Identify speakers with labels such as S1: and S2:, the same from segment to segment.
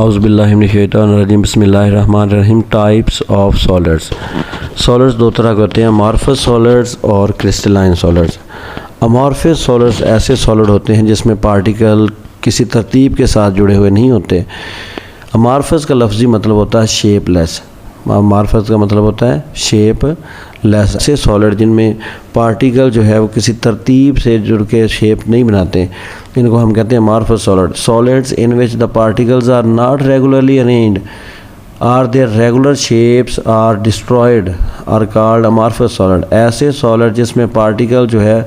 S1: औज़ुबिल्लाहिमिनश्शैतानिर्रजीम बिस्मिल्लाहिर्रहमानिर्रहीम। Types of solids. Solids दो तरह के होते हैं, अमॉर्फस सॉलिड्स और क्रिस्टलाइन सॉलिड्स। अमॉर्फस सॉलिड्स ऐसे सॉलिड होते हैं जिसमें पार्टिकल किसी तरतीब के साथ जुड़े हुए नहीं होते। अमॉर्फस का लफ्ज़ी मतलब होता है शेपलेस। अमॉर्फस का मतलब होता है शेपलेस। ऐसे सॉलिड जिनमें पार्टिकल जो है वो किसी तरतीब से जुड़ के शेप नहीं बनाते, इनको हम कहते हैं amorphous solid. Solids in which the particles are not regularly arranged or their regular shapes are destroyed are called amorphous solid. ऐसे सॉलिड जिसमें पार्टिकल जो है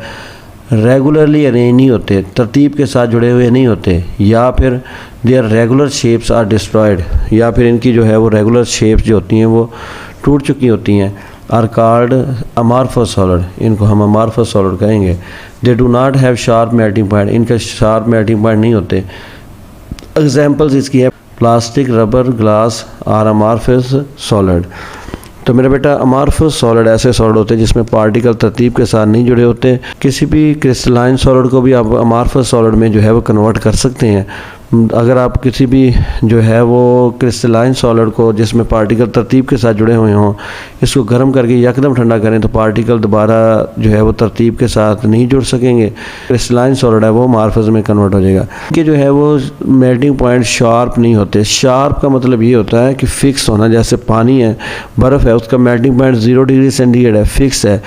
S1: रेगुलरली अरेंज नहीं होते, तरतीब के साथ जुड़े हुए नहीं होते, या फिर their regular shapes are destroyed, या फिर इनकी जो है वो रेगुलर शेप्स जो होती हैं वो टूट चुकी होती हैं, आर कॉल्ड अमॉर्फस सॉलिड। इनको हम अमॉर्फस सॉलिड कहेंगे। They do not have sharp melting point. इनका शार्प मेल्टिंग पॉइंट नहीं होते। एग्जांपल्स इसकी है plastic, rubber, glass are amorphous solid. तो मेरा बेटा अमॉर्फस सॉलिड ऐसे सॉलिड होते हैं जिसमें पार्टिकल तरतीब के साथ नहीं जुड़े होते। किसी भी क्रिस्टलाइन सॉलिड को भी आप अमॉर्फस सॉलिड में जो है वो कन्वर्ट कर सकते हैं। अगर आप किसी भी जो है वो क्रिस्टलाइन सॉलिड को जिसमें पार्टिकल तरतीब के साथ जुड़े हुए हों, इसको गर्म करके यकदम ठंडा करें तो पार्टिकल दोबारा जो है वो तरतीब के साथ नहीं जुड़ सकेंगे। क्रिस्टलाइन सॉलिड है वो अमॉर्फस में कन्वर्ट हो जाएगा। कि जो है वो मेल्टिंग पॉइंट शार्प नहीं होते। शार्प का मतलब ये होता है कि फिक्स होना। जैसे पानी है, बर्फ़ है, उसका मेल्टिंग पॉइंट 0 डिग्री सेंटीग्रेड है, फिक्स है।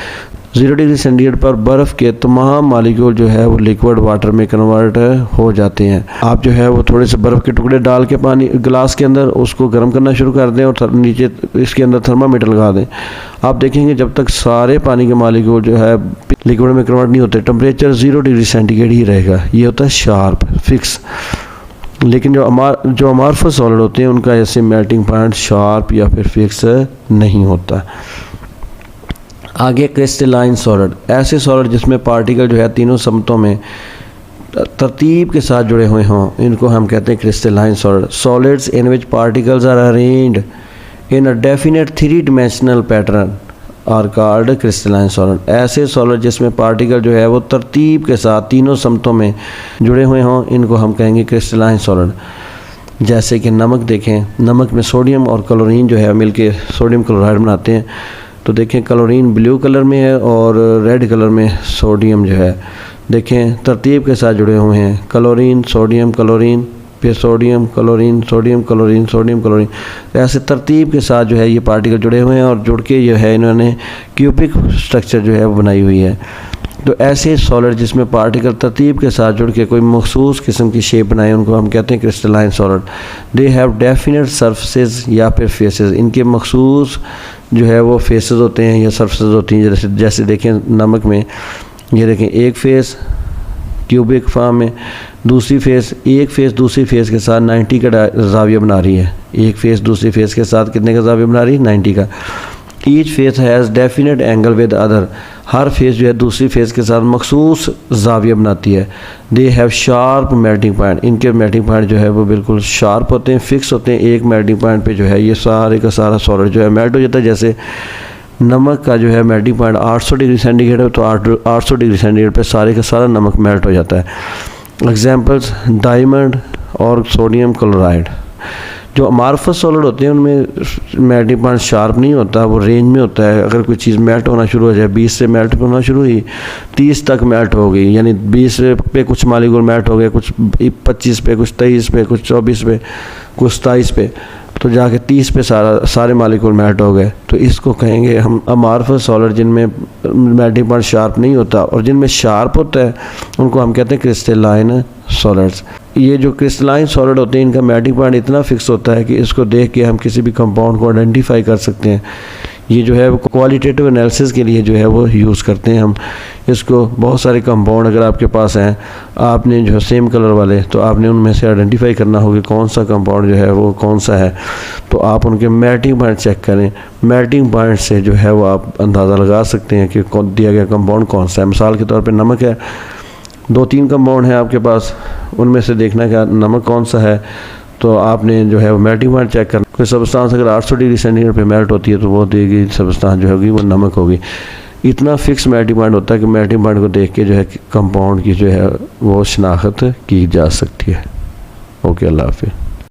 S1: 0 डिग्री सेंटीग्रेड पर बर्फ़ के तमाम मॉलिक्यूल जो है वो लिक्विड वाटर में कन्वर्ट हो जाते हैं। आप जो है वो थोड़े से बर्फ़ के टुकड़े डाल के पानी ग्लास के अंदर उसको गर्म करना शुरू कर दें और नीचे इसके अंदर थर्मामीटर लगा दें। आप देखेंगे जब तक सारे पानी के मॉलिक्यूल जो है लिक्विड में कन्वर्ट नहीं होते, टेम्परेचर 0 डिग्री सेंटीग्रेड ही रहेगा। ये होता है शार्प, फिक्स। लेकिन जो अमॉर्फस सॉलिड होते हैं उनका ऐसे मेल्टिंग पॉइंट शार्प या फिर फिक्स नहीं होता। आगे क्रिस्टलाइन सॉलिड। ऐसे सॉलिड जिसमें पार्टिकल जो है तीनों समतों में तरतीब के साथ जुड़े हुए हों, इनको हम कहते हैं crystalline solid. Solids in which particles are arranged in a definite 3 dimensional pattern are called crystalline solid. ऐसे सॉलिड जिसमें पार्टिकल जो है वो तरतीब के साथ तीनों समतों में जुड़े हुए हों, इनको हम कहेंगे क्रिस्टलाइन सॉलिड। जैसे कि नमक देखें, नमक में सोडियम और क्लोरीन जो है मिलके सोडियम क्लोराइड बनाते हैं। तो देखें क्लोरीन ब्लू कलर में है और रेड कलर में सोडियम जो है, देखें तरतीब के साथ जुड़े हुए हैं। क्लोरीन, सोडियम, क्लोरीन, फिर sodium, chlorine, sodium, chlorine, sodium, chlorine. ऐसे तरतीब के साथ जो है ये पार्टिकल जुड़े हुए हैं और जुड़ के जो है इन्होंने क्यूबिक स्ट्रक्चर जो है वो बनाई हुई है। तो ऐसे सॉलिड जिसमें पार्टिकल तरतीब के साथ जुड़ के कोई मखसूस किस्म की शेप बनाए, उनको हम कहते हैं crystalline solid. They have definite surfaces या फिर फेसेस। इनके मखसूस जो है वो फेसेस होते हैं या सरफेसेस होती हैं। जैसे देखें नमक में, ये देखें एक फेस क्यूबिक फॉर्म में, दूसरी फेस, एक फेस दूसरी फेस के साथ 90 का ज़ाविया बना रही है। एक फेस दूसरी फेस के साथ कितने का ज़ाविया बना रही है? 90 का। Each face has definite angle with other. Her face जो है दूसरी फेस के साथ मखसूस ज़ाविया बनाती है। They have sharp melting point. इनके मेल्टिंग पॉइंट जो है वो बिल्कुल शार्प होते हैं, फिक्स होते हैं। एक मेल्टिंग पॉइंट पे जो है ये सारे का सारा सॉलिड जो है मेल्ट हो जाता है। जैसे नमक का जो है मेल्टिंग पॉइंट 800 डिग्री सेंटीग्रेड है, तो 800 डिग्री सेंटीग्रेड पे सारे का सारा नमक मेल्ट हो जाता है। एग्जाम्पल्स डायमंड और सोडियम क्लोराइड। जो अमॉर्फस सॉलिड होते हैं उनमें मेल्टिंग पॉइंट शार्प नहीं होता, वो रेंज में होता है। अगर कोई चीज़ मेल्ट होना शुरू हो जाए, 20 से मेल्ट होना शुरू हुई, 30 तक मेल्ट हो गई, यानी 20 पे कुछ मॉलिक्यूल मेल्ट हो गए, कुछ 25 पे, कुछ 23 पे, कुछ 24 पे, कुछ 27 पे, तो जाके 30 पे सारे मॉलिक्यूल मेल्ट हो गए। तो इसको कहेंगे हम अमॉर्फस सॉलिड जिनमें मेल्टिंग पॉइंट शार्प नहीं होता। और जिनमें शार्प होता है उनको हम कहते हैं क्रिस्टलाइन सॉलिड्स। ये जो क्रिस्टलाइन सॉलिड होते हैं इनका मेल्टिंग पॉइंट इतना फिक्स होता है कि इसको देख के हम किसी भी कंपाउंड को आइडेंटिफाई कर सकते हैं। ये जो है वो क्वालिटेटिव एनालिसिस के लिए जो है वो यूज़ करते हैं हम इसको। बहुत सारे कंपाउंड अगर आपके पास हैं, आपने जो है सेम कलर वाले, तो आपने उनमें से आइडेंटिफाई करना होगा कौन सा कंपाउंड जो है वो कौन सा है। तो आप उनके मेल्टिंग पॉइंट चेक करें। मेल्टिंग पॉइंट से जो है वो आप अंदाज़ा लगा सकते हैं कि दिया गया कंपाउंड कौन सा है। मिसाल के तौर पर नमक है, 2-3 कंपाउंड हैं आपके पास, उनमें से देखना क्या नमक कौन सा है। तो आपने जो है वो मेल्टिंग पॉइंट चेक करना। कोई सब्सटेंस अगर 800 डिग्री सेंटीग्रेड पे मेल्ट होती है तो वो देगी सब्सटेंस जो होगी वो नमक होगी। इतना फिक्स मेल्टिंग पॉइंट होता है कि मेल्टिंग पॉइंट को देख के जो है कंपाउंड की जो है वो शनाख्त की जा सकती है। ओके, अल्लाह हाफ़िज़।